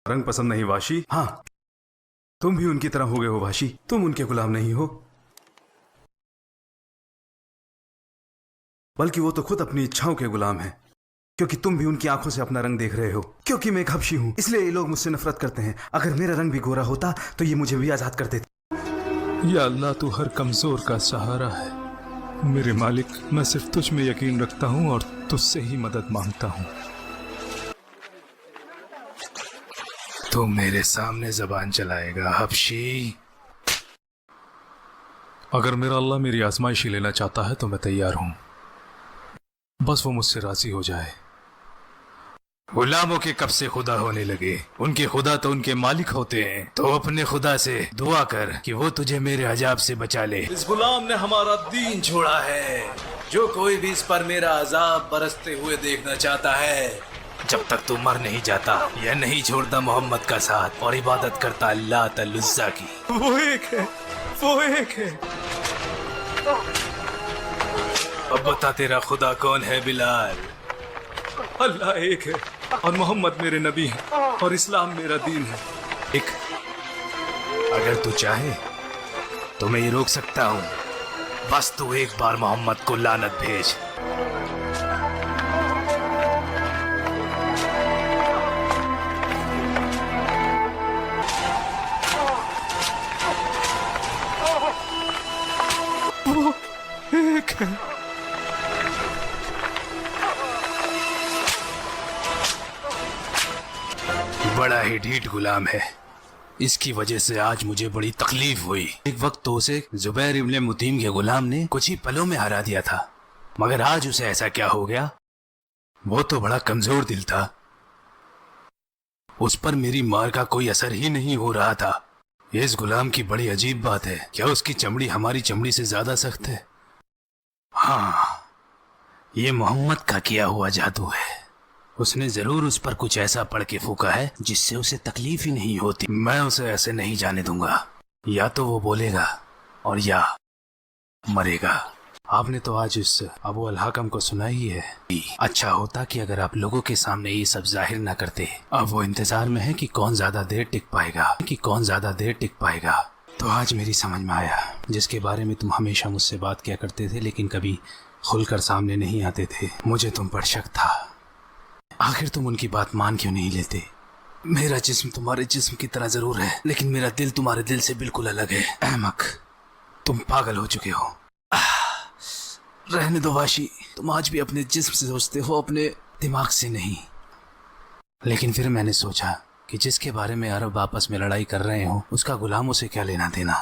रंग पसंद नहीं वाशी। हाँ, तुम भी उनकी तरह हो गए हो वाशी। तुम उनके गुलाम नहीं हो, बल्कि वो तो खुद अपनी इच्छाओं के गुलाम हैं। क्योंकि तुम भी उनकी आंखों से अपना रंग देख रहे हो। क्योंकि मैं एक हबशी हूं, इसलिए ये लोग मुझसे नफरत करते हैं। अगर मेरा रंग भी गोरा होता तो ये मुझे भी आजाद कर देते। या अल्लाह, तू हर कमजोर का सहारा है। मेरे मालिक, मैं सिर्फ तुझ में यकीन रखता हूँ और तुझसे ही मदद मांगता हूँ। तू मेरे सामने जबान चलाएगा हबशी? अगर मेरा अल्लाह मेरी आजमाइशी लेना चाहता है तो मैं तैयार हूँ, बस वो मुझसे राजी हो जाए। गुलामों के कब से खुदा होने लगे? उनके खुदा तो उनके मालिक होते हैं। तो अपने खुदा से दुआ कर कि वो तुझे मेरे अजाब से बचा ले। इस गुलाम ने हमारा दीन छोड़ा है। जो कोई भी इस पर मेरा अजाब बरसते हुए देखना चाहता है, जब तक तू मर नहीं जाता या नहीं छोड़ता मोहम्मद का साथ और इबादत करता अल्लाह तल्लुज़्ज़ा की। वो एक है, वो एक है। अब बता, तेरा खुदा कौन है बिलाल? अल्लाह एक है और मोहम्मद मेरे नबी है और इस्लाम मेरा दीन है। एक, अगर तू चाहे तो मैं ये रोक सकता हूँ। बस तू एक बार मोहम्मद को लानत भेज। वो एक है। बड़ा ही ढीठ गुलाम है। इसकी वजह से आज मुझे बड़ी तकलीफ हुई। एक वक्त तो उसे जुबैर इब्ने मुतीम के गुलाम ने कुछ ही पलों में हरा दिया था, मगर आज उसे ऐसा क्या हो गया? वो तो बड़ा कमजोर दिल था। उस पर मेरी मार का कोई असर ही नहीं हो रहा था। ये इस गुलाम की बड़ी अजीब बात है। क्या उसकी चमड़ी हमारी चमड़ी से ज्यादा सख्त है? हाँ, ये मोहम्मद का किया हुआ जादू है। उसने जरूर उस पर कुछ ऐसा पढ़ के फूका है जिससे उसे तकलीफ ही नहीं होती। मैं उसे ऐसे नहीं जाने दूंगा। या तो वो बोलेगा और या मरेगा। आपने तो आज इस अबू अल हकम को सुना ही है। अच्छा होता कि अगर आप लोगों के सामने ये सब जाहिर ना करते। अब वो इंतजार में है कि कौन ज्यादा देर टिक पाएगा। तो आज मेरी समझ में आया, जिसके बारे में तुम हमेशा मुझसे बात किया करते थे लेकिन कभी खुलकर सामने नहीं आते थे। मुझे तुम पर शक था। आखिर तुम उनकी बात मान क्यों नहीं लेते? मेरा जिस्म तुम्हारे जिस्म की तरह जरूर है, लेकिन मेरा दिल तुम्हारे दिल से बिल्कुल अलग है। अहमक, तुम पागल हो चुके हो। रहने दो वाशी, तुम आज भी अपने जिस्म से सोचते हो, अपने दिमाग से नहीं। लेकिन फिर मैंने सोचा कि जिसके बारे में अरब आपस में लड़ाई कर रहे हो, उसका गुलामों से क्या लेना देना।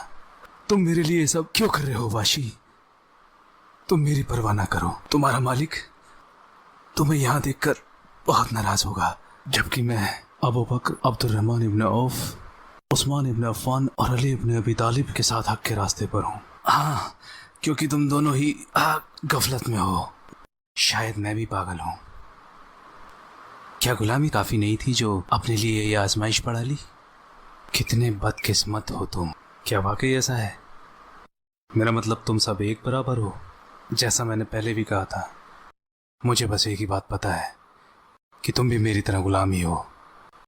तुम मेरे लिए ये सब क्यों कर रहे हो वाशी? तुम मेरी परवाह ना करो। तुम्हारा मालिक तुम्हें यहाँ देखकर बहुत नाराज होगा, जबकि मैं अबू बकर, अब्दुर्रहमान इब्न औफ, उस्मान इब्न अफ़्फ़ान और अली इब्न अबी तालिब के साथ हक के रास्ते पर हूँ। हाँ, क्योंकि तुम दोनों ही गफलत में हो। शायद मैं भी पागल हूँ। क्या गुलामी काफी नहीं थी जो अपने लिए ये आजमाइश पड़ा ली? कितने बदकिस्मत हो तुम। क्या वाकई ऐसा है? मेरा मतलब तुम सब एक बराबर हो। जैसा मैंने पहले भी कहा था, मुझे बस एक ही बात पता है कि तुम भी मेरी तरह गुलाम ही हो।